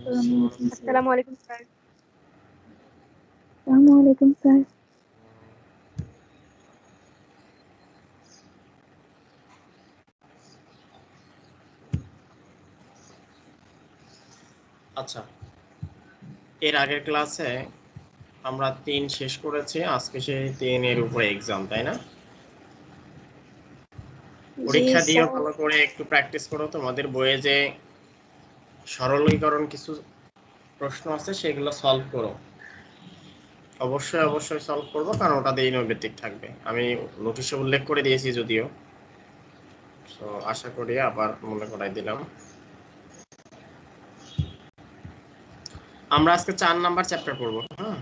আসসালামু আলাইকুম স্যার। আসসালামু আলাইকুম স্যার। আচ্ছা, এর আগের ক্লাসে আমরা 3 শেষ করেছি, আজকে সেই 3 এর উপরে এক্সাম, তাই না? পরীক্ষা দিয়েও ভালো করে একটু প্র্যাকটিস করো। তোমাদের বইয়ে যে সরলীকরণ কিছু প্রশ্ন আছে সেগুলো সলভ করো। অবশ্যই সলভ করবো, কারণ ওটা দিয়ে নৈবেদিক থাকবে। আমি নোটিশে উল্লেখ করে দিয়েছি যদিও, তো আশা করি আবার মনে করাই দিলাম। আমরা আজকে 4 নাম্বার চ্যাপ্টার পড়বো। হ্যাঁ,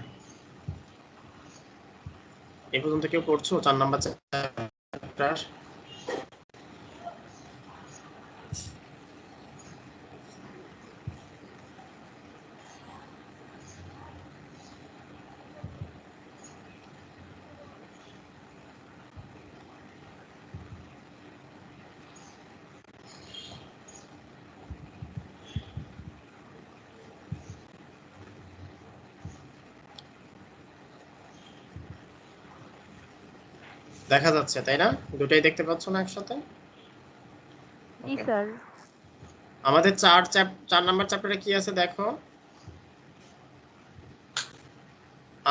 এই পর্যন্ত কেউ পড়ছো 4 নাম্বার চ্যাপ্টার? দেখা যাচ্ছে তাই না? দুটাই দেখতে পাচ্ছ না একসাথে? জি স্যার। আমাদের 4 নাম্বার চ্যাপ্টারে কি আছে দেখো।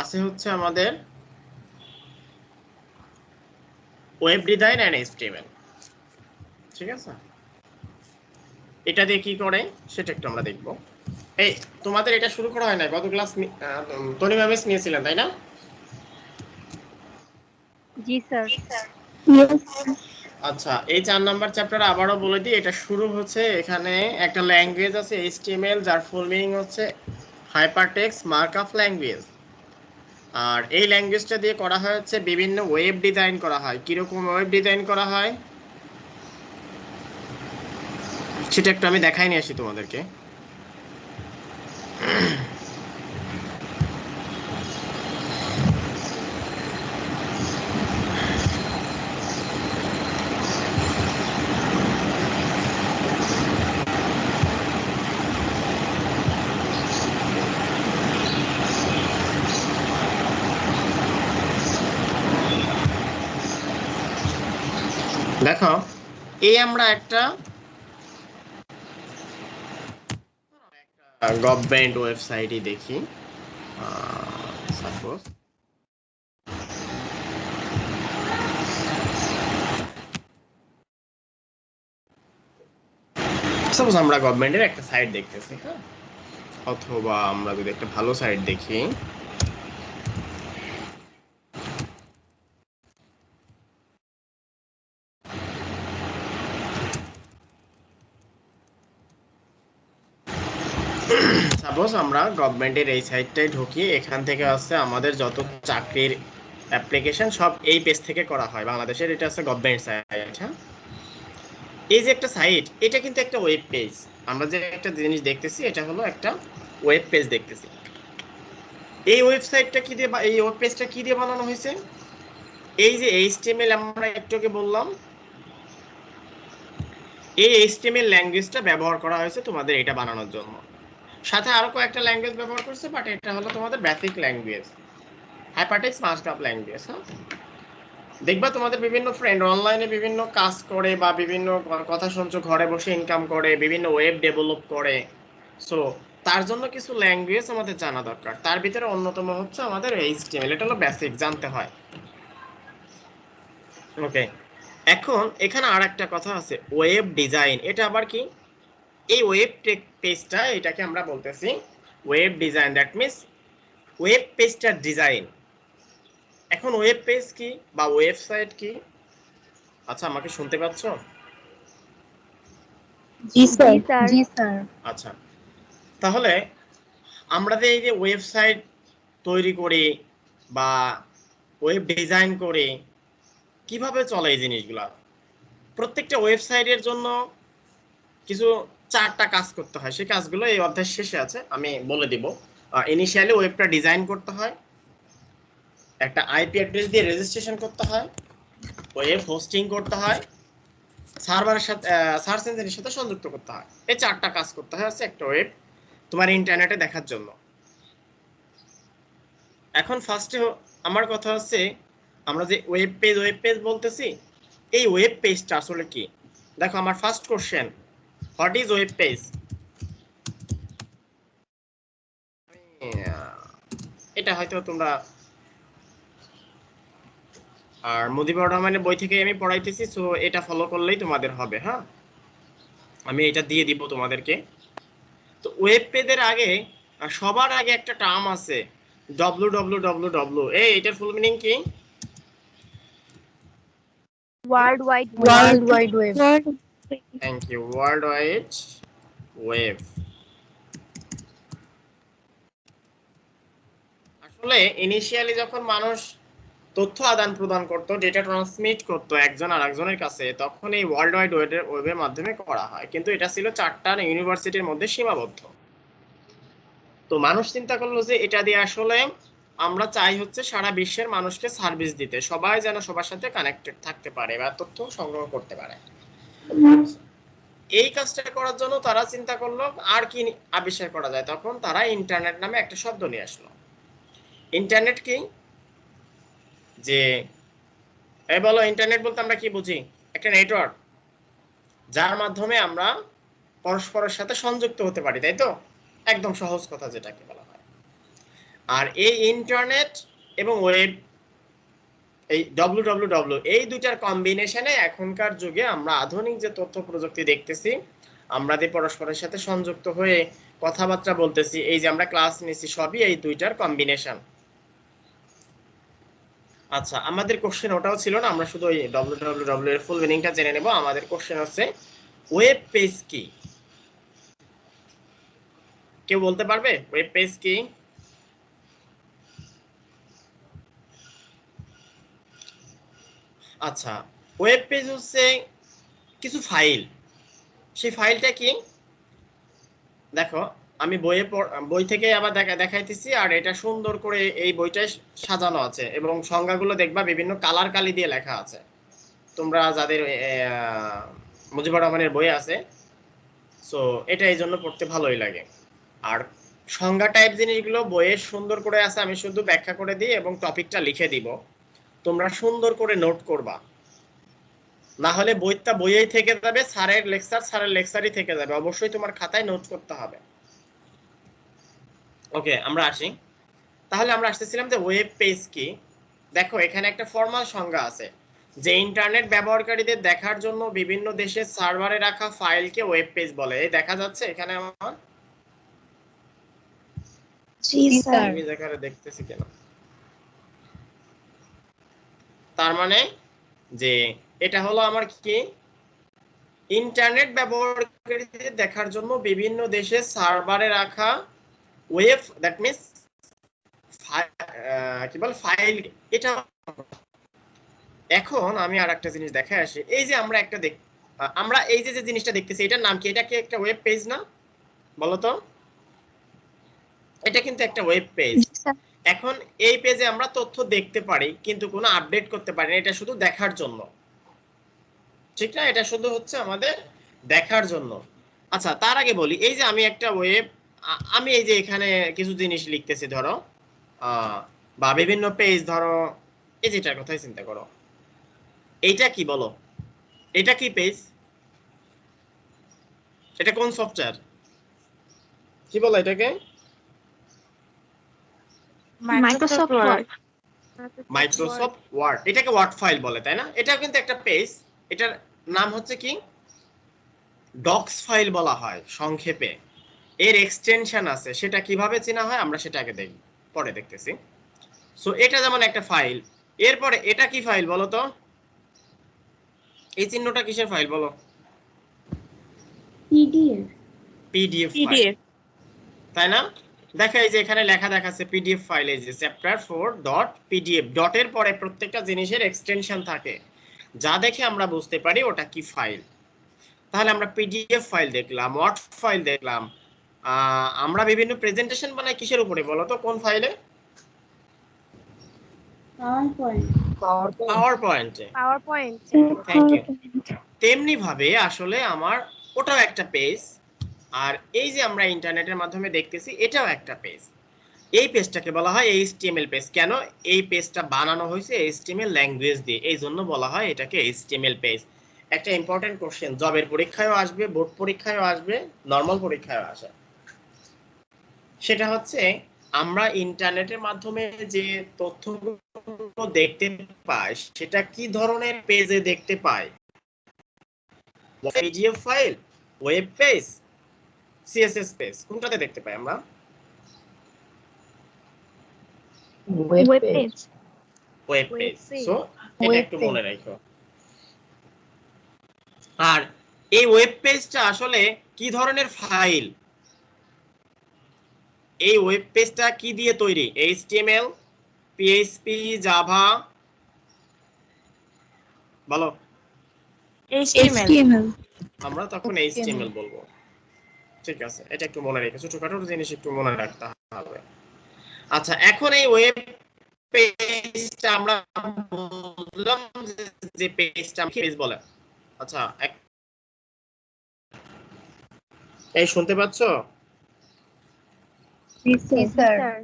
আছে হচ্ছে আমাদের ওয়েব ডিজাইন এন্ড এইচটিএমএল। ঠিক আছে, এটা দিয়ে কি করে সেটা একটু আমরা দেখব। এই তোমাদের এটা শুরু করা হয় না, গত ক্লাস তনি ম্যামেস নিয়েছিলেন তাই না? জি স্যার। ইয়েস। আচ্ছা, এই 4 নাম্বার চ্যাপ্টার আবারও বলে দিই, এটা শুরু হচ্ছে এখানে একটা ল্যাঙ্গুয়েজ আছে এইচটিএমএল, যার ফুল মিনিং হচ্ছে হাইপারটেক্সট মার্কআপ ল্যাঙ্গুয়েজ। আর এই ল্যাঙ্গুয়েজটা দিয়ে করা হয় হচ্ছে বিভিন্ন ওয়েব ডিজাইন করা হয়। কিরকম ওয়েব ডিজাইন করা হয় সেটা একটু আমি দেখাই নিয়ে আসি তোমাদেরকে। দেখো, এই আমরা একটা গভর্নমেন্ট ওয়েবসাইটই দেখি। সাপোজ আমরা গভর্নমেন্টের একটা সাইট দেখতেছি, হ্যাঁ, অথবা আমরা যদি একটা ভালো সাইট দেখি, সাপোজ আমরা গভর্নমেন্টের এই সাইটটাই ঢুকি। এখান থেকে আছে আমাদের যত চাকরির অ্যাপ্লিকেশন সব এই পেজ থেকে করা হয় বাংলাদেশের। এটা আছে গভর্নমেন্ট সাইট। হ্যাঁ, এই যে একটা সাইট, এটা কিন্তু একটা ওয়েব পেজ। আমরা যে একটা জিনিস দেখতেছি এটা হলো একটা ওয়েব পেজ দেখতেছি। এই ওয়েবসাইটটা কি দিয়ে, এই ওয়েব পেজটা কি দিয়ে বানানো হয়েছে? এই যে এইচটিএমএল আমরা একটু আগে বললাম, এই এইচটিএমএল ল্যাঙ্গুয়েজটা ব্যবহার করা হয়েছে তোমাদের এটা বানানোর জন্য। সাথে আরো কয়েকটা ল্যাঙ্গুয়েজ ব্যবহার করছে, বাট এটা হলো তোমাদের basic language, hypertext markup language. হ্যাঁ, দেখবা তোমাদের বিভিন্ন ফ্রেন্ড অনলাইনে বিভিন্ন কাজ করে বা বিভিন্ন কথা শুনছো, ঘরে বসে ইনকাম করে, বিভিন্ন ওয়েব ডেভেলপ করে। সো তার জন্য কিছু ল্যাঙ্গুয়েজ আমাদের জানা দরকার। তার ভিতরে অন্যতম হচ্ছে আমাদের এইচটিএমএল। এটা হলো বেসিক, জানতে হয়। ওকে, এখন এখানে আর একটা কথা আছে, ওয়েব ডিজাইন। এটা আবার কি? এই ওয়েব পেজটা, এটাকে আমরা বলতেছি web design. That means web পেজটার ডিজাইন। এখন ওয়েব পেজ কি বা ওয়েবসাইট কি? আচ্ছা, আমাকে শুনতে পাচ্ছ? জি স্যার। জি স্যার। জি স্যার। আচ্ছা, তাহলে আমরা যে এই যে ওয়েবসাইট তৈরি করি বা ওয়েব ডিজাইন করি, কিভাবে চলে এই জিনিসগুলা? প্রত্যেকটা ওয়েবসাইটের জন্য কিছু 4টা কাজ করতে হয়। সেই কাজগুলো এই অধ্যায়ের শেষে আছে, আমি বলে দিব। ইনিশিয়ালি ওয়েবটা ডিজাইন করতে হয়, একটা আইপি অ্যাড্রেস দিয়ে রেজিস্ট্রেশন করতে হয়, ওয়েব হোস্টিং করতে হয়, সার্ভারের সাথে সার্চ ইঞ্জিনের সাথে সংযুক্ত করতে হয়। এই 4টা কাজ করতে হয় হচ্ছে একটা ওয়েব তোমার ইন্টারনেটে দেখার জন্য। এখন ফার্স্টে আমার কথা হচ্ছে আমরা যে ওয়েব পেজ বলতেছি, এই ওয়েব পেজটা আসলে কি? দেখো আমার first question, what is web page? এটা হয়তো তোমরা আর মুজিবুর রহমানের বই থেকে আমি পড়াইতেছি, সো এটা ফলো করলেই তোমাদের হবে। হ্যাঁ, আমি এটা দিয়ে দিব তোমাদেরকে। তো ওয়েব পেজের আগে সবার আগে একটা টার্ম আছে www। এটার ফুল মিনিং কি? World wide World Wide Web. Thank you, world wide web. আসলে ইনিশিয়ালি যখন মানুষ তথ্য আদান প্রদান করতো, ডেটা ট্রান্সমিট করতো একজন আরেকজনের কাছে, তখন এই ওয়ার্ল্ড ওয়াইড ওয়েবের মাধ্যমে করা হয়, কিন্তু এটা ছিল 4টা ইউনিভার্সিটির মধ্যে সীমাবদ্ধ। তো মানুষ চিন্তা করলো যে এটা দিয়ে আসলে আমরা চাই হচ্ছে সারা বিশ্বের মানুষকে সার্ভিস দিতে, সবাই যেন সবার সাথে কানেক্টেড থাকতে পারে বা তথ্য সংগ্রহ করতে পারে। এই কাজটা করার জন্য তারা চিন্তা করলো আর কি আবিষ্কার করা যায়, তখন তারা ইন্টারনেট নামে একটা শব্দ নিয়ে আসলো। ইন্টারনেট কি? যে এই বলো, ইন্টারনেট বলতে আমরা কি বুঝি? একটা নেটওয়ার্ক যার মাধ্যমে আমরা পরস্পরের সাথে সংযুক্ত হতে পারি, তাই তো? একদম সহজ কথা যেটাকে বলা হয়। আর এই ইন্টারনেট এবং ওয়েব, এই www, এই দুইটার কম্বিনেশনে এখনকার যুগে আমরা আধুনিক যে তথ্য প্রযুক্তি দেখতেছি, আমরা যে পরস্পরের সাথে সংযুক্ত হয়ে কথাবার্তা বলতেছি, এই যে আমরা ক্লাস নিচ্ছি, সবই এই দুইটার কম্বিনেশন। আচ্ছা, আমাদের কোশ্চেন ওটাও ছিল না, আমরা শুধু ওই www এর ফুল মিনিংটা জেনে নেব। আমাদের কোশ্চেন হচ্ছে ওয়েব পেজ কি? কেউ বলতে পারবে ওয়েব পেজ কি? আচ্ছা, ওয়েব পেজ হচ্ছে কিছু ফাইল। সেই ফাইলটা কি? দেখো আমি বই থেকে আবার দেখাইতেছি, আর এটা সুন্দর করে এই বইটায় সাজানো আছে এবং সংজ্ঞাগুলো দেখবা বিভিন্ন কালার কালি দিয়ে লেখা আছে। তোমরা যাদের মুজিবুর রহমানের বই আছে, সো এটা এই জন্য পড়তে ভালোই লাগে। আর সংজ্ঞা টাইপ জিনিসগুলো বইয়ে সুন্দর করে আছে, আমি শুধু ব্যাখ্যা করে দিই এবং টপিকটা লিখে দিব, তোমরা সুন্দর করে নোট করবা, না হলে বইটা বইয়েই থেকে যাবে, স্যারের লেকচারই থেকে যাবে। অবশ্যই তোমার খাতায় নোট করতে হবে। ওকে, আমরা আসি। তাহলে আমরা আসতেছিলাম যে ওয়েব পেজ কি। দেখো এখানে একটা ফর্মাল সংজ্ঞা আছে যে ইন্টারনেট ব্যবহারকারীদের দেখার জন্য বিভিন্ন দেশের সার্ভারে রাখা ফাইলকে ওয়েব পেজ বলে। এই দেখা যাচ্ছে এখানে আমার জি স্যার। আমি দেখারে দেখতেছি কেন? তার মানে যে এটা হলো আমার কি, ইন্টারনেট ব্যবহারকারীদের দেখার জন্য বিভিন্ন দেশের সার্ভারে রাখা ওয়েব, দ্যাট মিন্স কি বল, ফাইল। এটা এখন আমি আর একটা জিনিস দেখায় আসি। এই যে আমরা এই যে জিনিসটা দেখতেছি, এটার নাম কি? এটা কি একটা ওয়েব পেজ না? বলো তো। এটা কিন্তু একটা ওয়েব পেজ। এখন এই পেজে আমরা তথ্য দেখতে পারি কিন্তু কোনো আপডেট করতে পারি না, এটা শুধু দেখার জন্য, ঠিক না? এটা শুধু হচ্ছে আমাদের দেখার জন্য। আচ্ছা, তার আগে বলি, এই যে আমি একটা আমি এই যে এখানে কিছু জিনিস লিখতেছি, ধরো বা বিভিন্ন পেজ, ধরো এই যেটার কথাই চিন্তা করো, এইটা কি বলো? এটা কি পেজ? এটা কোন সফটওয়্যার? কি বলো এটাকে? Microsoft Word. Microsoft Word. এটাকে ওয়ার্ড ফাইল বলে, তাই না? এটাও কিন্তু একটা পেজ। এটার নাম হচ্ছে কি? ডক্স ফাইল বলা হয় সংক্ষেপে। এর এক্সটেনশন আছে, সেটা কিভাবে চেনা হয় আমরা সেটা আগে দেখব, পরে দেখতেছি। সো এটা যেমন একটা ফাইল। এরপরে এটা কি ফাইল বলো তো? এই চিহ্নটা কিসের ফাইল বলো? পিডিএফ ফাইল, তাই না? দেখা এই যে এখানে লেখা দেখাচ্ছে পিডিএফ ফাইল, এই যে চ্যাপ্টার 4.pdf, ডটের পরে প্রত্যেকটা জিনিসের এক্সটেনশন থাকে, যা দেখে আমরা বুঝতে পারি ওটা কি ফাইল। তাহলে আমরা পিডিএফ ফাইল দেখলাম, ওয়ার্ড ফাইল দেখলাম, আমরা বিভিন্ন প্রেজেন্টেশন বানাই কিসের উপরে বলো তো? কোন ফাইলে? পাওয়ার পয়েন্টে। Thank you. তেমনি ভাবে আসলে আমার ওটাও একটা পেজ, আর এই যে আমরা ইন্টারনেটের মাধ্যমে দেখতেছি এটাও একটা পেজ। এই পেজটাকে বলা হয় এইচটিএমএল পেজ। কেন? এই পেজটা বানানো হয়েছে এইচটিএমএল ল্যাঙ্গুয়েজ দিয়ে, এই জন্য বলা হয় এটাকে এইচটিএমএল পেজ। একটা ইম্পর্টেন্ট কোশ্চেন, জবের পরীক্ষায়ও আসবে, বোর্ড পরীক্ষায়ও আসবে, নর্মাল পরীক্ষায়ও আসে। সেটা হচ্ছে আমরা ইন্টারনেটের মাধ্যমে যে তথ্যগুলো দেখতে পাই সেটা কি ধরনের পেজে দেখতে পাই? PDF file, web page, CSS page, কোনটাতে দেখতে পাই আমরা? Web Web page. page. Web Web page. page. So এটা Web একটু page. মনে রাখো। আর এই ওয়েব পেজটা আসলে কি ধরনের ফাইল? এই ওয়েব পেজটা কি দিয়ে তৈরি? এইচটিএমএল, পিএইচপি, জাভা, বলো। HTML. আমরা তখন এইচটিএমএল বলবো। ঠিক আছে, এটা একটু মনে রেখো, ছোটখাটো জিনিস একটু মনে রাখতে হবে। আচ্ছা, এখন এই ওয়েব পেজটা আমরা বুঝলাম যে পেজটা কি পেজ বলে। আচ্ছা, এই শুনতে পাচ্ছো? Yes, Yes, sir. sir.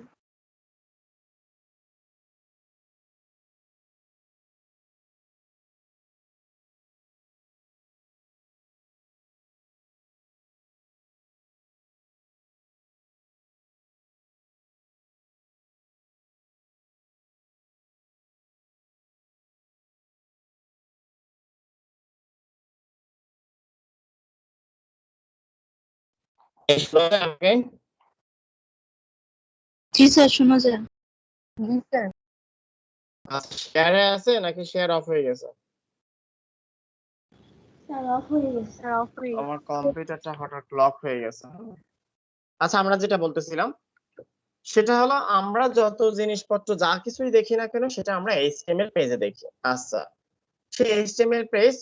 এই শোনা যায় আমাকে? জি স্যার, শোনা যায়। জি স্যার। আচ্ছা, শেয়ারে আছে নাকি শেয়ার অফ হয়ে গেছে? স্যার অফ হয়ে গেছে। Sir, off হয়ে গেছে। আমার কম্পিউটারটা হঠাৎ লক হয়ে গেছে। আচ্ছা, আমরা যেটা বলতেছিলাম সেটা হলো আমরা যত জিনিসপত্র যা কিছুই দেখি না কেন সেটা আমরা এইচটিএমএল পেজে দেখি। আচ্ছা, সেই এইচটিএমএল পেজ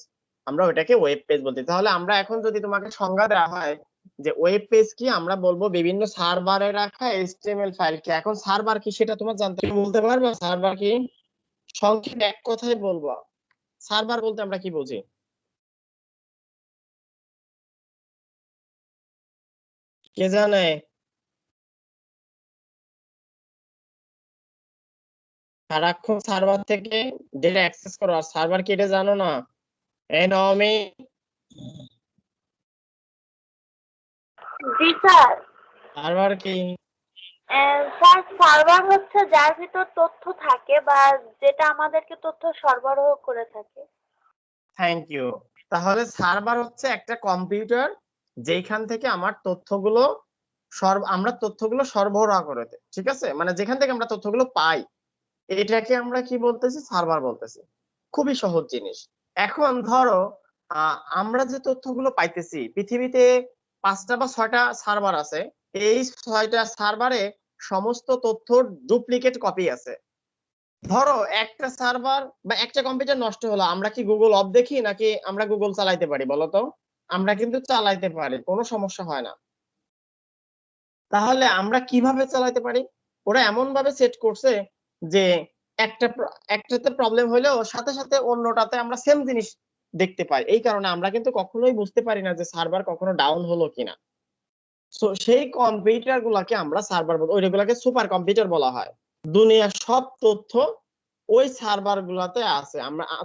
আমরা ওটাকে ওয়েব পেজ বলতে। তাহলে আমরা এখন যদি তোমাকে সংজ্ঞা দেওয়া হয় যে ওয়েব পেজ কি, আমরা বলবো বিভিন্ন সার্ভারে রাখা এইচটিএমএল ফাইল কি। এখন সার্ভার কি সেটা তোমার জানতে, বলতে পারবে সার্ভার কি? সংক্ষেপে এক কথায় বলবো, সার্ভার বলতে আমরা কি বুঝি? কে জানে? সারাক্ষণ সার্ভার থেকে ডেটা অ্যাক্সেস করো, আর সার্ভার কি এটা জানো না? এই নমি, জি স্যার। সার্ভার কি? স্যার, সার্ভার হচ্ছে যার ভিতর তথ্য থাকে বা যেটা আমাদেরকে তথ্য সরবরাহ করে থাকে। Thank you. তাহলে সার্ভার হচ্ছে একটা কম্পিউটার যেখান থেকে আমার তথ্যগুলো আমরা তথ্যগুলো সরবরাহ করে দেয়। ঠিক আছে, মানে যেখান থেকে আমরা তথ্যগুলো পাই এটাকে আমরা কি বলতেছি? সার্ভার বলতেছি। খুবই সহজ জিনিস। এখন ধরো আমরা যে তথ্যগুলো পাইতেছি, পৃথিবীতে 5টা বা 6টা সার্ভার আছে। এই 6টা সার্ভারে সমস্ত তথ্যর ডুপ্লিকেট কপি আছে। ধরো একটা সার্ভার বা একটা কম্পিউটার নষ্ট হলো, আমরা কি গুগল অফ দেখি নাকি আমরা গুগল চালাইতে পারি বলো তো? আমরা কিন্তু চালাইতে পারি, কোনো সমস্যা হয় না। তাহলে আমরা কিভাবে চালাতে পারি? ওরা এমন ভাবে সেট করছে যে একটাতে প্রবলেম হলেও সাথে সাথে অন্যটাতে আমরা সেম জিনিস দেখতে পাই। এই কারণে আমরা কিন্তু কখনোই বুঝতে পারি না যে সার্ভার কখনো ডাউন হলো কিনা। সো সেই কম্পিউটার গুলাকে আমরা সার্ভার বলি, ওইগুলাকে সুপার কম্পিউটার বলা হয়। দুনিয়ার সব তথ্য ওই সার্ভার গুলাতে আছে।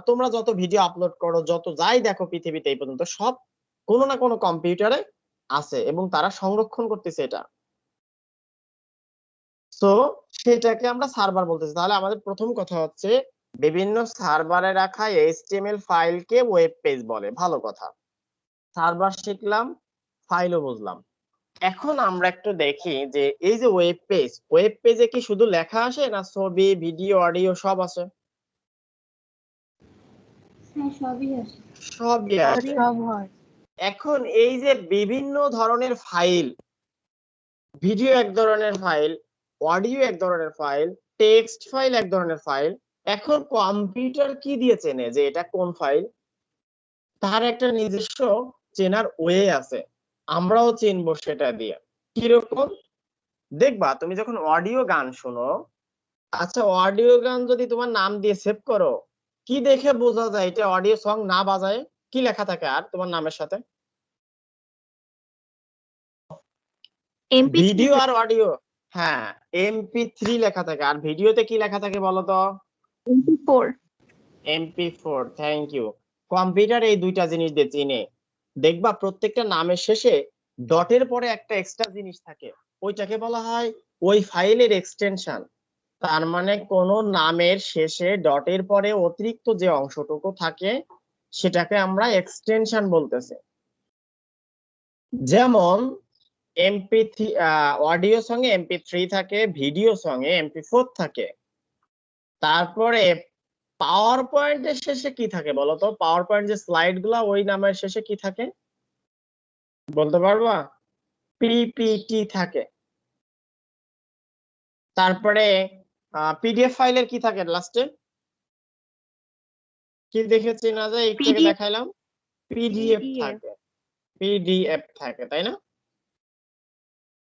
তোমরা যত ভিডিও আপলোড করো, যত যাই দেখো পৃথিবীতে এই পর্যন্ত সব কোনো না কোনো কম্পিউটারে আছে এবং তারা সংরক্ষণ করতেছে এটা। সো সেটাকে আমরা সার্ভার বলতেছি। তাহলে আমাদের প্রথম কথা হচ্ছে বিভিন্ন সার্ভারে রাখা এইচটিএমএল ফাইলকে ওয়েব পেজ বলে। ভালো কথা, সার্ভার শিখলাম, ফাইলও বুঝলাম। এখন আমরা একটু দেখি যে এই যে ওয়েব পেজে কি শুধু লেখা আসে না ছবি, ভিডিও, অডিও সব আছে? হ্যাঁ, সবই আছে। সবই আছে। সব হয়। এখন এই যে বিভিন্ন ধরনের ফাইল, ভিডিও এক ধরনের ফাইল, অডিও এক ধরনের ফাইল, টেক্সট ফাইল এক ধরনের ফাইল। এখন কম্পিউটার কি দিয়ে চেনে যে এটা কোন ফাইল? তার একটা নিজস্ব চেনার ওয়ে আছে, আমরাও চিনবো সেটা দিয়ে। কিরকম? দেখবা তুমি যখন অডিও গান শোনো, আচ্ছা অডিও গান যদি তোমার নাম দিয়ে সেভ করো, কি দেখে বোঝা যায় এটা অডিও সং না বাজায়? কি লেখা থাকে আর তোমার নামের সাথে? ভিডিও আর অডিও, হ্যাঁ MP3 লেখা থাকে, আর ভিডিওতে কি লেখা থাকে বলো তো? MP4 MP4। Thank you. Computer এই দুইটা জিনিস দিয়ে চিনে। দেখবা প্রত্যেকটা নামের শেষে ডটের পরে একটা এক্সট্রা জিনিস থাকে, ওইটাকে বলা হয় ওই ফাইলের এক্সটেনশন। তার মানে কোন নামের শেষে ডটের পরে অতিরিক্ত যে অংশটুকু থাকে সেটাকে আমরা এক্সটেনশন বলতেছি। যেমন MP3 অডিও সঙ্গে MP3 থাকে, ভিডিও সঙ্গে MP4 থাকে। তারপরে পাওয়ার পয়েন্টের শেষে কি থাকে বলতো? পাওয়ার পয়েন্ট যে স্লাইড গুলা ওই নামের শেষে কি থাকে বলতে পারবা? PPT থাকে। তারপরে PDF ফাইলের কি থাকে লাস্টে? কি দেখেছি না যে একটু আগে দেখাইলাম, PDF থাকে। PDF থাকে, তাই না?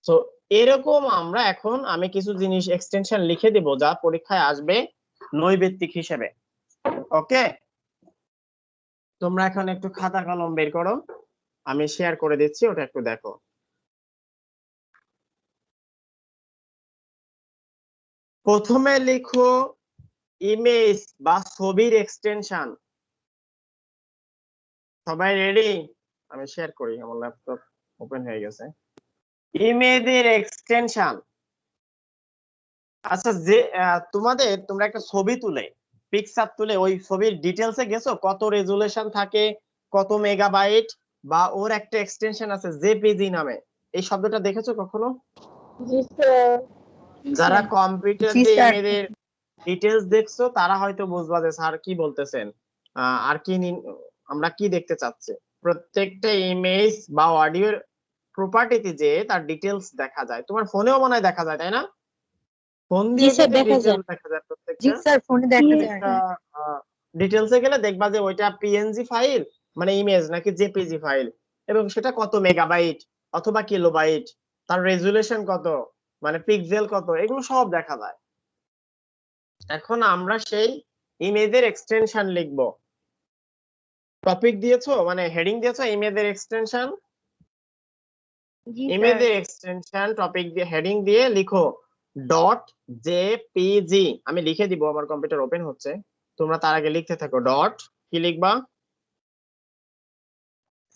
তো এরকম আমরা এখন আমি কিছু জিনিস এক্সটেনশন লিখে দেব যা পরীক্ষায় আসবে নৈবেত্তিক হিসেবে। ওকে, তোমরা এখন একটু খাতা কলম বের করো, আমি শেয়ার করে দিচ্ছি, ওটা একটু দেখো। প্রথমে লিখো ইমেজ বা ছবির এক্সটেনশন। সবাই রেডি? আমি শেয়ার করি, আমার ল্যাপটপ ওপেন হয়ে গেছে। ইমেজের এক্সটেনশন, আচ্ছা যে তোমরা একটা ছবি তুলে পিকচার তুলে ওই ছবির ডিটেলসে গেছো, কত রেজুলেশন থাকে, কত মেগাবাইট, বা ওর একটা এক্সটেনশন আছে জেপিজি নামে, এই শব্দটা দেখেছো কখনো? জি স্যার। যারা কম্পিউটার দিয়ে ইমেজের ডিটেলস দেখছো তারা হয়তো বুঝবা যে স্যার কি বলতেছেন, আর কি আমরা কি দেখতে চাচ্ছি। প্রত্যেকটা ইমেজ বা অডিওর প্রপার্টিতে যে তার ডিটেলস দেখা যায়, তোমার ফোনেও মনে হয় দেখা যায়, তাই না? ফোন দিয়ে যদি ডিটেলস দেখা যায় প্রত্যেকটা ডিটেলসে গেলে দেখবা যে ওইটা পিএনজি ফাইল মানে ইমেজ নাকি জেপিজি ফাইল, এবং সেটা কত মেগাবাইট অথবা কিলোবাইট, তার রেজুলেশন কত মানে পিক্সেল কত, এগুলো সব দেখা যায়। এখন আমরা সেই ইমেজের এক্সটেনশন লিখব। টপিক দিয়েছো মানে হেডিং দিয়েছো ইমেজের এক্সটেনশন, ইমেজের এক্সটেনশন টপিক দিয়ে হেডিং দিয়ে লিখো ডট জেপিজি। আমি লিখে দিব, আমার কম্পিউটার ওপেন হচ্ছে, তোমরা তার আগে লিখতে থাকো। ডট কি লিখবা?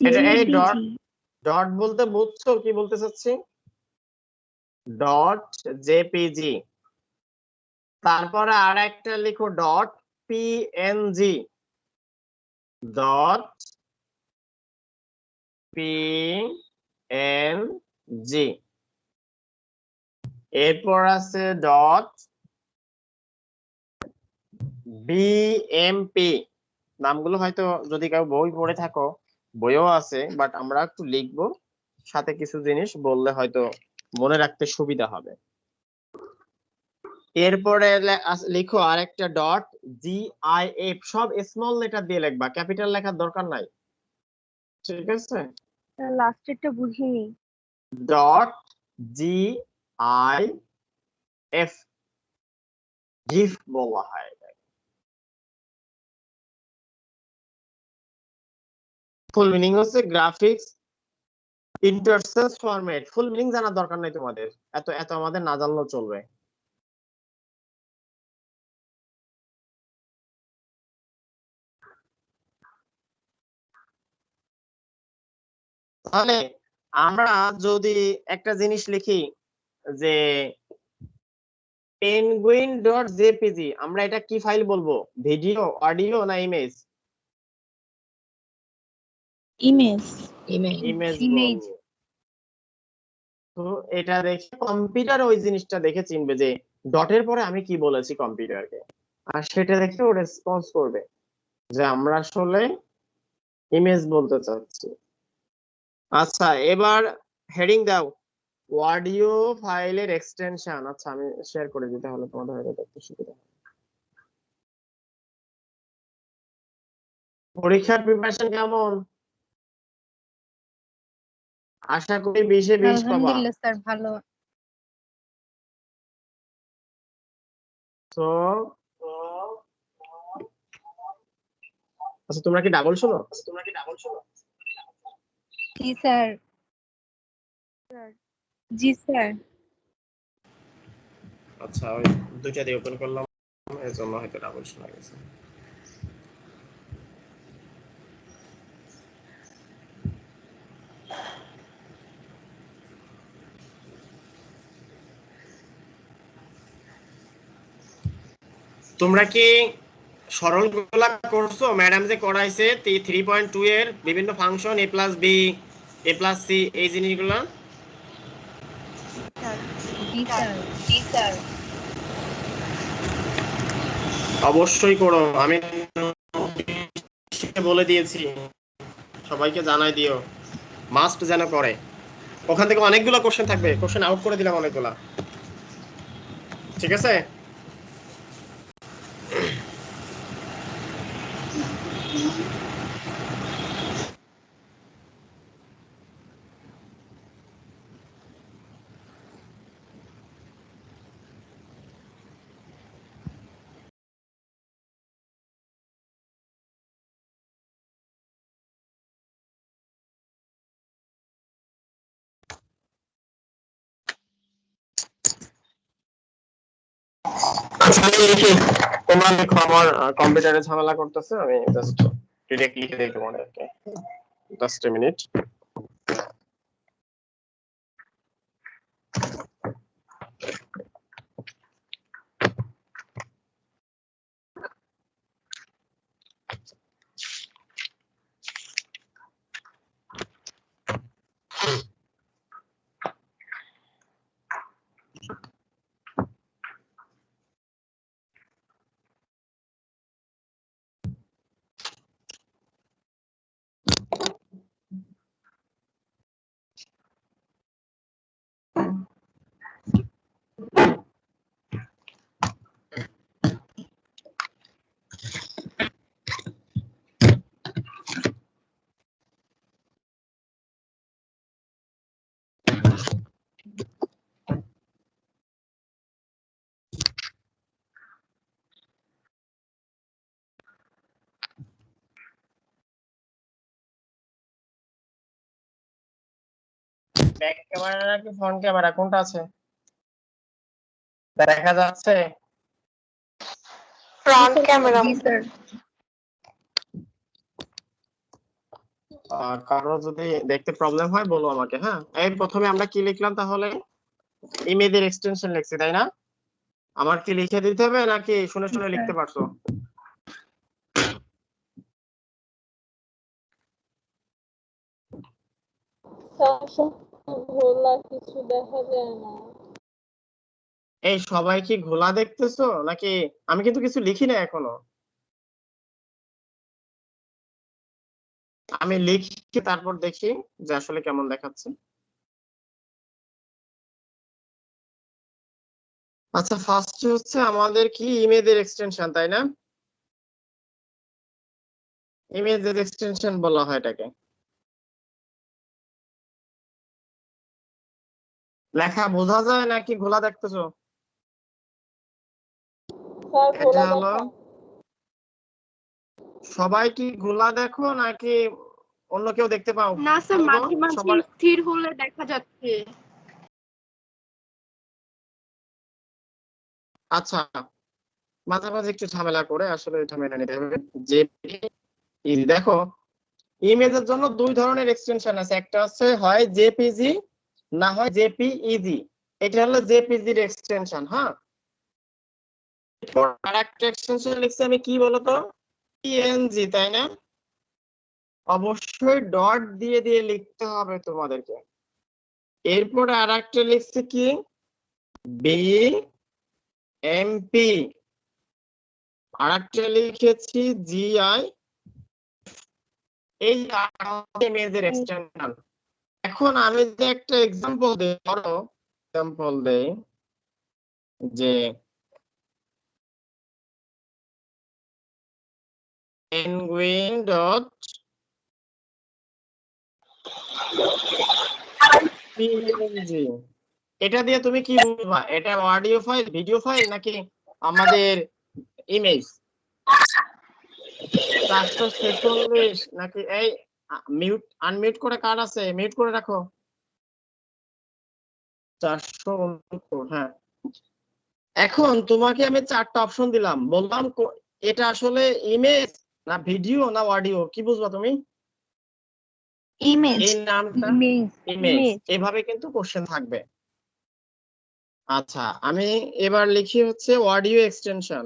এটা এই ডট, ডট বলতে বুঝছো কি বলতে চাচ্ছি? Dot JPG. তারপরে আর একটা লিখো ডট পিএনজি, ডট পিএনজি। এরপর আছে ডট বিএমপি। নামগুলো হয়তো যদি কেউ বই পড়ে থাকো বইও আছে, বাট আমরা একটু লিখবো, সাথে কিছু জিনিস বললে হয়তো মনে রাখতে সুবিধা হবে। এরপরে লিখো আরেকটা ডট জিআইএফ, সব স্মল লেটার দিয়ে লিখবা, ক্যাপিটাল লেখার দরকার নাই, ঠিক আছে? লাস্টেরটা বুঝিনি। ডট জিআইএফ, গিফ বলা হয়। ফুল মিনিং হচ্ছে graphics interface format. Full meaning জানার দরকার নাই তোমাদের, এত এত আমাদের না জানলেও চলবে। তাহলে আমরা যদি একটা জিনিস লিখি যে penguin.jpg, আমরা এটা কি ফাইল বলবো? ভিডিও, অডিও না ইমেজ? ইমেজ বলবো। তো এটা দেখে কম্পিউটার ওই জিনিসটা দেখে চিনবে যে ডটের পরে আমি কি বলেছি কম্পিউটারকে, আর সেটা দেখে ও রেসপন্স করবে যে আমরা আসলে ইমেজ বলতে চাচ্ছি। আচ্ছা এবার হেডিং দাও অডিও ফাইলের এক্সটেনশন। আচ্ছা আমি শেয়ার করে দিই তাহলে তোমাদের হয়তো দেখতে সুবিধা হবে। পরীক্ষার প্রিপারেশন কেমন? আশা করি 20-এ 20 পাবা। আলহামদুলিল্লাহ স্যার, ভালো। তো আচ্ছা তোমরা কি ডাবল শোনো? জি স্যার। জি স্যার। আচ্ছা ওই দুইটা দিয়ে ওপেন করলাম এর জন্য হয়তো ডাবল শোনা গেছে। তোমরা কি সরলগুলা করছো? ম্যাডাম যে করাইছে 3.2 এর বিভিন্ন function a plus b a plus c এই জিনিসগুলো জি স্যার। অবশ্যই করো। আমি বলে দিয়েছি, সবাইকে জানাই দিও, মাস্ট যেন করে। ওখান থেকে অনেকগুলো কোশ্চেন থাকবে, কোশ্চেন আউট করে দিলাম অনেকগুলা, ঠিক আছে? তোমরা দেখো আমার কম্পিউটারে ঝামেলা করতেছে, আমি জাস্ট ডিরেক্ট লিখে দিই তোমাদেরকে, just a minute. Back camera নাকি ফ্রন্ট ক্যামেরা কোনটা আছে দেখা যাচ্ছে? Front camera. জি স্যার। কারো যদি দেখতে প্রবলেম হয় বলো আমাকে, হ্যাঁ? এই প্রথমে আমরা কি লিখলাম তাহলে? ইমেজের এক্সটেনশন লিখছি, তাই না? আমার কি লিখে দিতে হবে নাকি শুনে শুনে লিখতে পারছো? ঘোলা কিছু দেখা যায় না। এই সবাই কি ঘোলা দেখতেছো নাকি? আমি কিন্তু কিছু লিখি না এখনো, আমি লিখি তারপর দেখি যে আসলে কেমন দেখাচ্ছে। আচ্ছা ফার্স্ট হচ্ছে আমাদের কি ইমেজের এক্সটেনশন, তাই না? ইমেজের এক্সটেনশন বলা হয় এটাকে। লেখা বোঝা যায় নাকি ঘোলা দেখতেছো? স্যার এটা ঘোলা হলো, দেখা। সবাই কি ঘোলা দেখো নাকি অন্য কেউ দেখতে পাও? না স্যার, বলো মাঝে মাঝে সবার। স্থির হলে দেখা যাচ্ছে। আচ্ছা মাঝে মাঝে একটু ঝামেলা করে, আসলে এটা মেনে নিতে হবে। যে দেখো ইমেজের জন্য দুই ধরনের এক্সটেনশন আছে, একটা হচ্ছে হয় জেপিজি না হয় জেপিইজি। এটা হলো জেপিজির এক্সটেনশন, হ্যাঁ। আরেকটা এক্সটেনশন লিখছি আমি, কি বলতো? পিএনজি, তাই না? অবশ্যই ডট দিয়ে দিয়ে লিখতে হবে তোমাদেরকে। এরপরে আরেকটা লিখছি কি, বিএমপি। আরেকটা লিখেছি জিআই। এই ইমেজের এক্সটেনশন। এখন আমি যে একটা এক্সাম্পল দেই, ধরো এক্সাম্পল দেই যে penguin dot png, এটা দিয়ে তুমি কি বুঝবা? এটা অডিও ফাইল, ভিডিও ফাইল নাকি আমাদের ইমেজ? 446 নাকি? এই মিউট আনমিউট করে কার আছে? মিউট করে রাখো। 469, হ্যাঁ। এখন তোমাকে আমি 4টা অপশন দিলাম, বললাম এটা আসলে ইমেজ না ভিডিও না অডিও, কি বুঝবা তুমি? ইমেজ এই নামটা ইমেজ ইমেজ, এভাবে কিন্তু কোশ্চেন থাকবে। আচ্ছা, আমি এবার লিখি হচ্ছে অডিও এক্সটেনশন।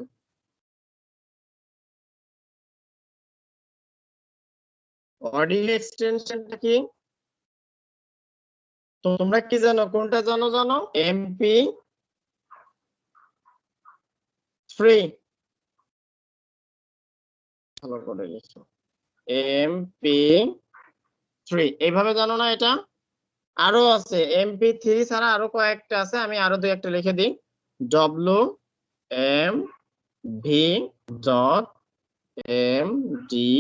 অডিও এক্সটেনশনটা কি? তো তোমরা কি জানো, কোনটা জানো? MP3, ভালো করে লিখো, MP3 এইভাবে জানো না? এটা আরো আছে, MP3 ছাড়া আরো কয়েকটা আছে, আমি আরো দুই একটা লিখে দিই। WMV.MDI,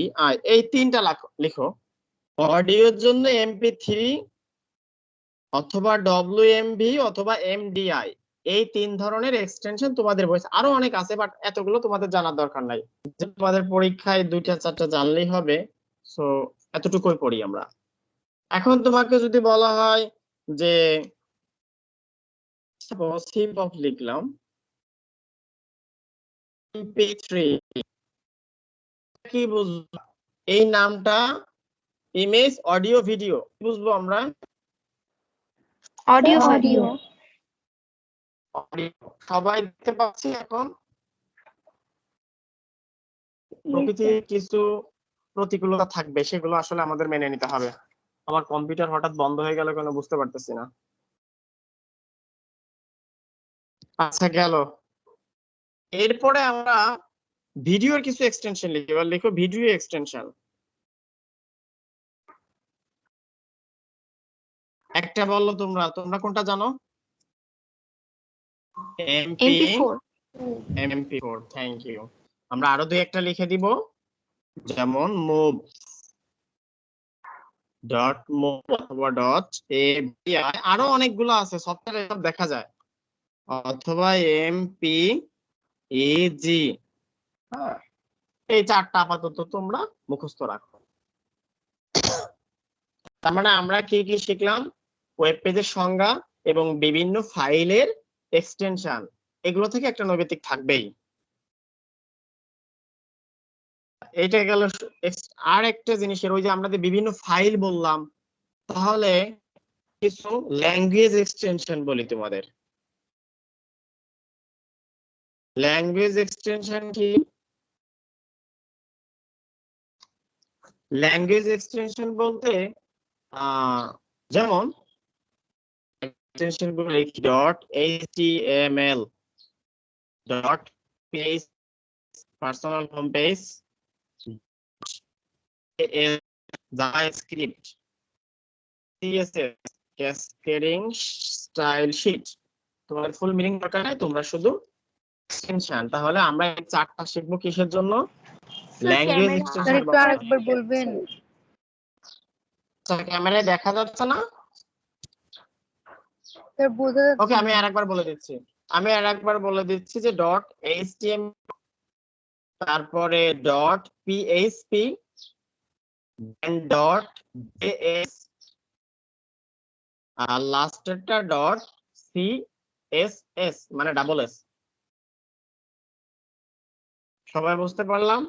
এই 3টা লিখো। অডিওর জন্য MP3 অথবা WMV অথবা MDI, এই 3 ধরনের এক্সটেনশন তোমাদের বয়স আরো অনেক আছে, বাট এতগুলো তোমাদের জানার দরকার নাই। তোমাদের পরীক্ষায় 2টা 4টা জানলেই হবে, সো এতটুকুই পড়ি আমরা। এখন তোমাকে যদি বলা হয় যে সিপ অফ লিখলাম MP3, কি বুঝবো এই নামটা? ইমেজ, অডিও, ভিডিও, বুঝবো আমরা? অডিও অডিও সবাই দেখতে পাচ্ছি এখন? প্রকৃতির কিছু প্রতিকূলতা থাকবে, সেগুলো আসলে আমাদের মেনে নিতে হবে। আমার কম্পিউটার হঠাৎ বন্ধ হয়ে গেল কেন বুঝতে পারতেছি না। আচ্ছা, গেল। এরপরে আমরা ভিডিওর কিছু এক্সটেনশন লিখি। এবার লিখো ভিডিও এক্সটেনশন। একটা বললো, তোমরা কোনটা জানো? MP4, thank you. আমরা আরো দুই একটা লিখে দিব, যেমন move.move অথবা .avi, আরো অনেকগুলো আছে, সফটওয়্যারে সব দেখা যায়, অথবা MPEG। হ্যাঁ, এই 4টা আপাতত তোমরা মুখস্থ রাখো। তার মানে আমরা কি কি শিখলাম? ওয়েব পেজের সংজ্ঞা এবং বিভিন্ন ফাইলের এক্সটেনশন, এগুলো থেকে একটা নৈবেতিক থাকবেই। এটা গেল। আর একটা জিনিসের, ওই যে আমরা যে বিভিন্ন ফাইল বললাম, তাহলে কিছু ল্যাঙ্গুয়েজ এক্সটেনশন বলি তোমাদের। ল্যাঙ্গুয়েজ এক্সটেনশন কি? ল্যাঙ্গুয়েজ এক্সটেনশন বলতে যেমন এক্সটেনশন গুলো লিখি, .html, .page, personal home page, JavaScript, CSS, cascading style sheet. তোমার ফুল মিনিং দরকার নাই, তোমরা শুধু এক্সটেনশন। তাহলে আমরা এই 4টা শিখবো কিসের জন্য? Language extension. একটু আরেকবার বলবেন? ক্যামেরায় দেখা যাচ্ছে না? স্যার বোঝা যাচ্ছে ওকে, আমি আরেকবার বলে দিচ্ছি যে .html, তারপরে .php, .js, আর লাস্টেরটা .css, মানে ডাবল এস। সবাই বুঝতে পারলাম?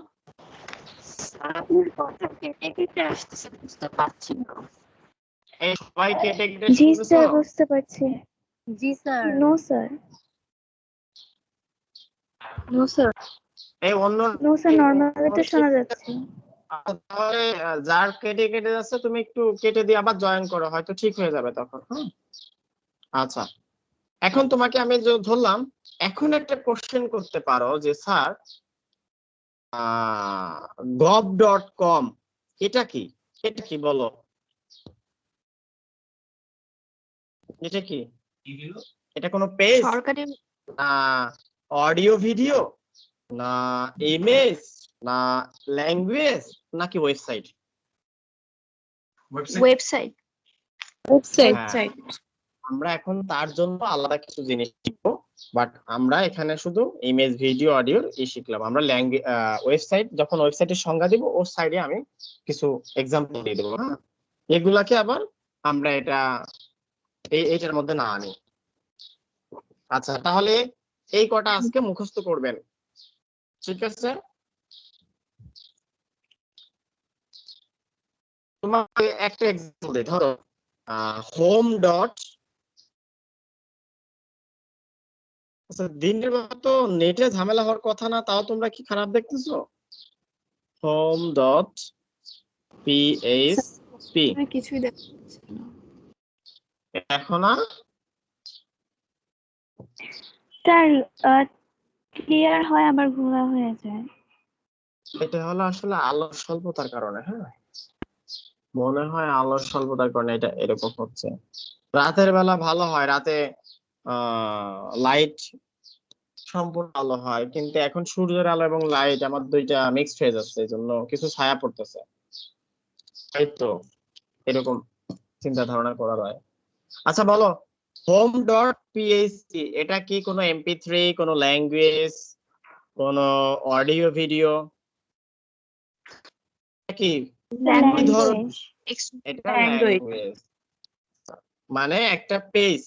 এই সবাই কেটে কেটে জি শুনতেছো? স্যার, বুঝতে পারছি। জি sir. No sir, no sir. এই অন্য নো স্যার, নরমালি তো শোনা যাচ্ছে। তাহলে যার কেটে কেটে যাচ্ছে, তুমি একটু কেটে দিয়ে আবার জয়েন করো, হয়তো ঠিক হয়ে যাবে তখন। হ্যাঁ, আচ্ছা। এখন তোমাকে আমি ধরলাম, এখন একটা কোশ্চেন করতে পারো যে স্যার gov.com এটা কি? বলো, এটা কি? এটা কোনো পেজ, সরকারি না অডিও ভিডিও, না ইমেজ, না ল্যাঙ্গুয়েজ, নাকি ওয়েবসাইট? ওয়েবসাইট। হ্যাঁ, আমরা এখন তার জন্য আলাদা কিছু জিনিস শিখবো, বাট আমরা এখানে শুধু ইমেজ, ভিডিও, অডিও শিখলাম। আমরা ওয়েবসাইট, যখন ওয়েবসাইটের সংজ্ঞা দিব, ওর সাইডে আমি কিছু এক্সাম্পল দিয়ে দেবো। হ্যাঁ, এগুলাকে আবার আমরা এইটার মধ্যে না আনি। আচ্ছা, তাহলে এই কটা আজকে মুখস্থ করবেন, ঠিক আছে? তোমাকে একটা এক্সাম্পল দিই, ধরো হোম ডট, আচ্ছা দিনের বেলা তো নেটে ঝামেলা হওয়ার কথা না, তাও তোমরা কি খারাপ দেখতেছো? হোম ডট পিএইচপি আমি কিছুই দেখতে পাচ্ছি না। এখন না স্যার ক্লিয়ার হয় আবার ঘোলা হয়ে যায়। এটা হলো আসলে আলোর স্বল্পতার কারণে, হ্যাঁ মনে হয় আলোর স্বল্পতার কারণে এটা এরকম হচ্ছে। রাতের বেলা ভালো হয়, রাতে লাইট সম্পূর্ণ আলো হয়, কিন্তু এখন সূর্যের আলো এবং লাইট আমার দুইটা মিক্সড হয়ে যাচ্ছে, এই জন্য কিছু ছায়া পড়তেছে, তাই তো এরকম চিন্তা ধারণা করা হয়। আচ্ছা বলো, হোম ডট পিএইচপি এটা কি কোনো এমপি3, কোনো ল্যাঙ্গুয়েজ, কোনো অডিও ভিডিও, কি ধরো? ল্যাঙ্গুয়েজ। এটা ল্যাঙ্গুয়েজ, মানে একটা পেজ,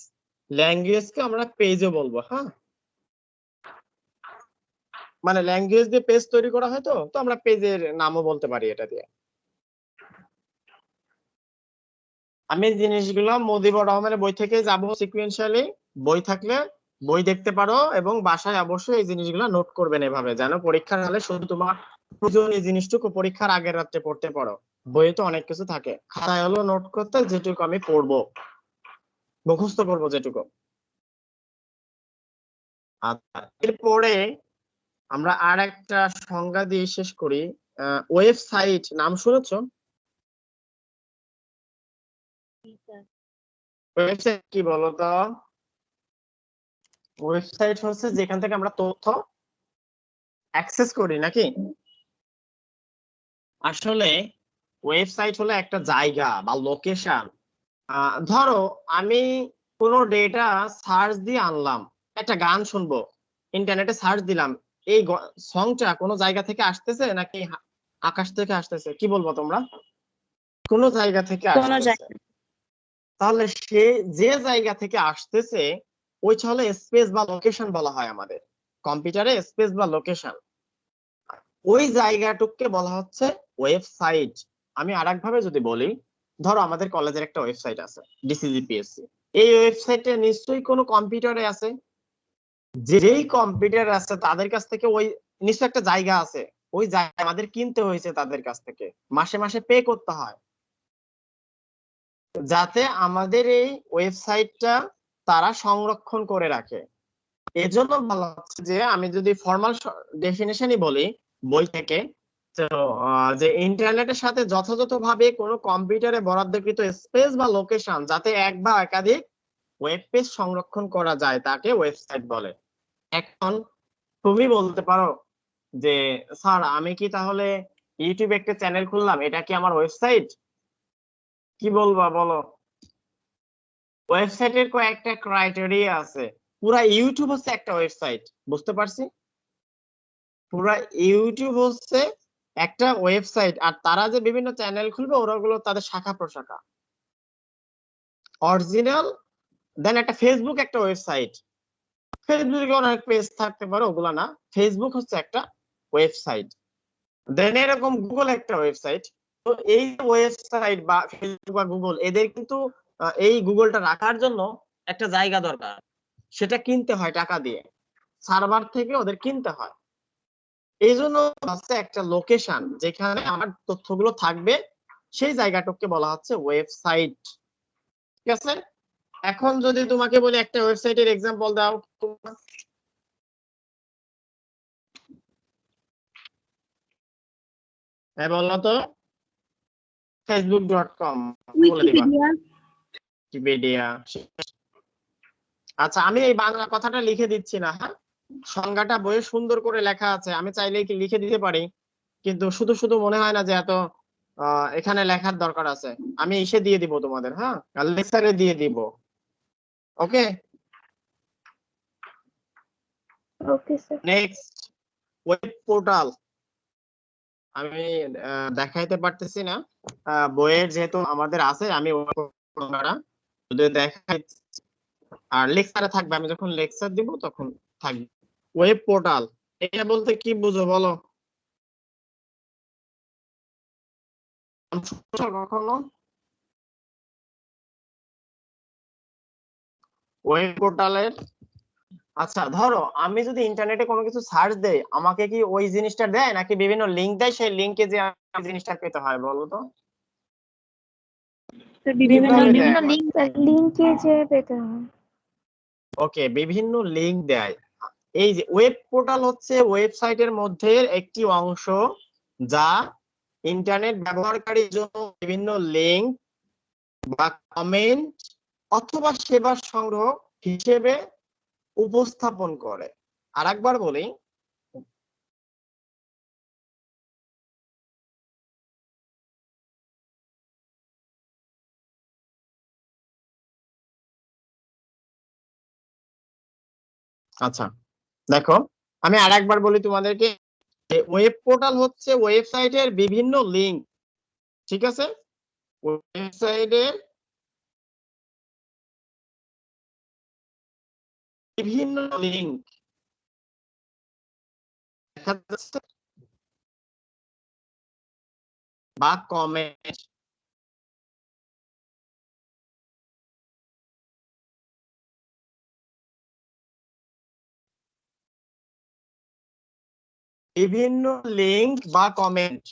ল্যাঙ্গুয়েজকে আমরা পেজও বলবো, হ্যাঁ মানে ল্যাঙ্গুয়েজ দিয়ে পেজ তৈরি করা হয়, তো আমরা পেজের নামও বলতে পারি এটা দিয়ে। আমি জিনিসগুলো মুজিবুর রহমানের বই থেকে যাবো সিকুয়েন্সিয়ালি, বই থাকলে বই দেখতে পারো এবং বাসায় অবশ্যই এই জিনিসগুলো নোট করবেন এভাবে, যেন পরীক্ষার হলে শুধু তোমার প্রয়োজন এই জিনিসটুকু পরীক্ষার আগের রাতে পড়তে পারো। বইয়ে তো অনেক কিছু থাকে, খাতায় হলো নোট করতে যেটুকু আমি পড়বো, মুখস্থ করবো যেটুকু। আচ্ছা, এরপরে আমরা আর একটা সংজ্ঞা দিয়ে শেষ করি। ওয়েবসাইট নাম শুনেছো? ওয়েবসাইট কি বলো তো? ওয়েবসাইট হচ্ছে যেখান থেকে আমরা তথ্য অ্যাক্সেস করি, নাকি? আসলে ওয়েবসাইট হলো একটা জায়গা বা লোকেশন। ধরো আমি কোনো ডেটা সার্চ দিয়ে আনলাম, একটা গান শুনবো, ইন্টারনেটে সার্চ দিলাম, এই সংটা কোনো জায়গা থেকে আসতেছে নাকি আকাশ থেকে আসতেছে, কি বলবো তোমরা? কোনো জায়গা থেকে আসতেছে। তাহলে সে যে জায়গা থেকে আসতেছে ওইটা হলো স্পেস বা লোকেশন বলা হয় আমাদের কম্পিউটারে, স্পেস বা লোকেশন। ওই জায়গাটুককে বলা হচ্ছে ওয়েবসাইট। আমি আরেক ভাবে যদি বলি, ধরো আমাদের কলেজের একটা ওয়েবসাইট আছে ডিসিজিপিএসসি, এই ওয়েবসাইটে নিশ্চয়ই কোনো কম্পিউটারে আছে, যেই কম্পিউটার আছে তাদের কাছ থেকে ওই নিশ্চয়ই একটা জায়গা আছে, ওই জায়গা আমাদের কিনতে হয়েছে তাদের কাছ থেকে, মাসে মাসে পে করতে হয়, যাতে আমাদের এই ওয়েবসাইটটা তারা সংরক্ষণ করে রাখে। এজন্য বলা হচ্ছে যে, আমি যদি ফর্মাল ডেফিনেশনই বলি বই থেকে, তো যে ইন্টারনেটের সাথে যথাযথভাবে কোনো কম্পিউটারে বরাদ্দকৃত স্পেস বা লোকেশন যাতে এক বা একাধিক ওয়েব পেজ সংরক্ষণ করা যায় তাকে ওয়েবসাইট বলে। এখন তুমি বলতে পারো যে স্যার আমি কি তাহলে ইউটিউবে একটা চ্যানেল খুললাম, এটা কি আমার ওয়েবসাইট? কি বলবা বলো? ওয়েবসাইটের কয়েকটা ক্রাইটেরিয়া আছে। পুরা ইউটিউব হচ্ছে একটা ওয়েবসাইট, বুঝতে পারছি? পুরা ইউটিউব হচ্ছে একটা ওয়েবসাইট, আর তারা যে বিভিন্ন চ্যানেল খুলবে ওরাগুলো তাদের শাখা প্রশাখা অরিজিনাল। দেন একটা ফেসবুক একটা ওয়েবসাইট, ফেসবুকে অনেক পেজ থাকতে পারে, ওগুলা না, ফেসবুক হচ্ছে একটা ওয়েবসাইট। দেন এরকম গুগল একটা ওয়েবসাইট। তো এই ওয়েবসাইট বা ফেসবুক বা গুগল এদের কিন্তু এই গুগলটা রাখার জন্য একটা জায়গা দরকার, সেটা কিনতে হয় টাকা দিয়ে, সার্ভার থেকে ওদের কিনতে হয়। এই জন্য হচ্ছে একটা লোকেশন যেখানে আমার তথ্যগুলো থাকবে, সেই জায়গাটাকে বলা হচ্ছে ওয়েবসাইট, ঠিক আছে? এখন যদি তোমাকে বলি একটা ওয়েবসাইটের এক্সাম্পল দাও, হ্যাঁ বলো তো। facebook.com বলে দিবা, উইকিপিডিয়া। আচ্ছা আমি এই বাংলা কথাটা লিখে দিচ্ছি না, হ্যাঁ সংজ্ঞাটা বইয়ে সুন্দর করে লেখা আছে, আমি চাইলেই কি লিখে দিতে পারি, কিন্তু শুধু শুধু মনে হয় না যে এত এখানে লেখার দরকার আছে। আমি এসে দিয়ে দিব তোমাদের, হ্যাঁ লেকচারে দিয়ে দিব। Okay, okay sir. Next web portal. আমি দেখাইতে পারতেছি না, বইয়ের যেহেতু আমাদের আছে, আমি যদি দেখাই আর লেকচারে থাকবে, আমি যখন লেকচার দিব তখন থাকবে। ওয়েব পোর্টাল এটা বলতে কি বুঝো বলো? কখনো ওয়েব পোর্টালের, আচ্ছা ধরো আমি যদি ইন্টারনেটে কোনো কিছু সার্চ দেই, আমাকে কি ওই জিনিসটা দেয় নাকি বিভিন্ন লিংক দেয়, সেই লিংকে যে আমি জিনিসটা পেতে হয় বলো তো? তো বিভিন্ন কিভাবে দেয় বিভিন্ন আমাকে? লিঙ্কে যে পেতে হয়। ওকে, বিভিন্ন লিংক দেয়। এই যে ওয়েব পোর্টাল হচ্ছে ওয়েবসাইটের মধ্যে একটি অংশ যা ইন্টারনেট ব্যবহারকারীর জন্য বিভিন্ন লিংক বা কমেন্ট অথবা সেবা সংগ্রহ হিসেবে উপস্থাপন করে। আরেকবার বলি, আচ্ছা দেখো আমি আরেকবার বলি তোমাদেরকে, ওয়েব পোর্টাল হচ্ছে ওয়েবসাইটের বিভিন্ন লিংক, ঠিক আছে? ওয়েবসাইটের বিভিন্ন লিংক দেখা যাচ্ছে বা কমেন্ট বিভিন্ন লিংক বা কমেন্ট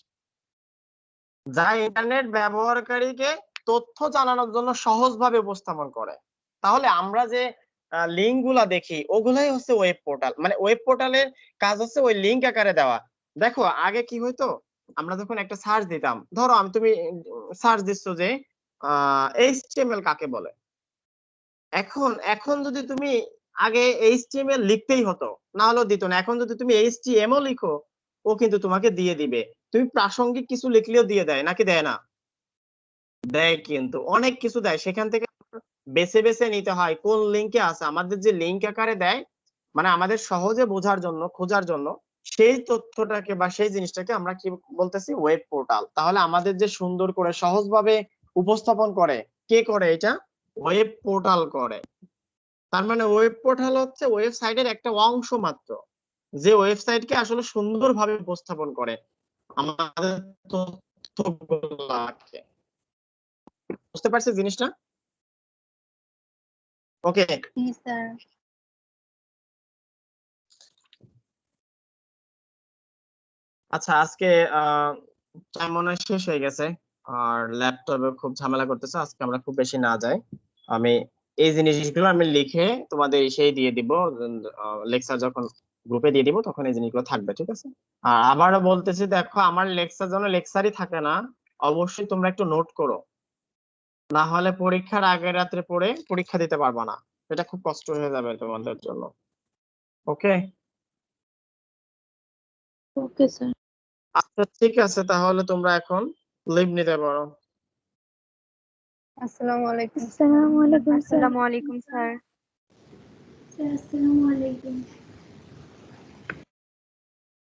যা ইন্টারনেট ব্যবহারকারীকে তথ্য জানানোর জন্য সহজভাবে উপস্থাপন করে। তাহলে আমরা যে লিংক গুলা দেখি ওগুলাই হচ্ছে ওয়েব পোর্টাল, মানে ওয়েব পোর্টালের কাজ হচ্ছে ওই লিংক আকারে দেওয়া। দেখো আগে কি হইতো, আমরা যখন একটা সার্চ দিতাম, ধরো তুমি সার্চ দিচ্ছ যে এইচটিএমএল কাকে বলে, এখন এখন যদি তুমি আগে এইচটিএমএল লিখতেই হতো, না হলেও দিত না। এখন যদি তুমি এইচটিএমএল লিখো ও কিন্তু তোমাকে দিয়ে দিবে। তুমি প্রাসঙ্গিক কিছু লিখলেও দিয়ে দেয়, নাকি দেয় না? দেয়, কিন্তু অনেক কিছু দেয়, সেখান থেকে বেছে বেছে নিতে হয় কোন লিংকে আছে। আমাদের যে লিংক আকারে দেয়, মানে আমাদের সহজে বোঝার জন্য, খোঁজার জন্য, সেই তথ্যটাকে বা সেই জিনিসটাকে আমরা কি বলতেছি, ওয়েব পোর্টাল। তাহলে আমাদের যে সুন্দর করে সহজভাবে উপস্থাপন করে, কে করে এটা? ওয়েব পোর্টাল করে। তার মানে ওয়েব পোর্টাল হচ্ছে ওয়েবসাইটের একটা অংশ মাত্র, যে ওয়েবসাইটকে আসলে সুন্দরভাবে উপস্থাপন করে আমাদের তথ্যগুলোকে। বুঝতে পারছি জিনিসটা? ওকে, জি স্যার। আচ্ছা আজকে টাইম মনে হয় শেষ হয়ে গেছে, আর ল্যাপটপে খুব ঝামেলা করতেছে, আজকে আমরা খুব বেশি না যাই। আমি এই জিনিসগুলো আমি লিখে তোমাদের এসেই দিয়ে দিব, লেকচার যখন গ্রুপে দিয়ে দিব তখন এই জিনিসগুলো থাকবে, ঠিক আছে? আর আবারও বলতেছি, দেখো আমার লেকচার যেন লেকচারই থাকে না, অবশ্যই তোমরা একটু নোট করো, না হলে পরীক্ষার আগের রাত্রে পড়ে পরীক্ষা দিতে পারবা না, এটা খুব কষ্ট হয়ে যাবে তোমাদের জন্য। ওকে, ওকে স্যার। আচ্ছা ঠিক আছে, তাহলে তোমরা এখন লিভ নিতে পারো। আসসালামু আলাইকুম। আসসালামু আলাইকুম স্যার। আসসালামু আলাইকুম স্যার। স্যার আসসালামু আলাইকুম।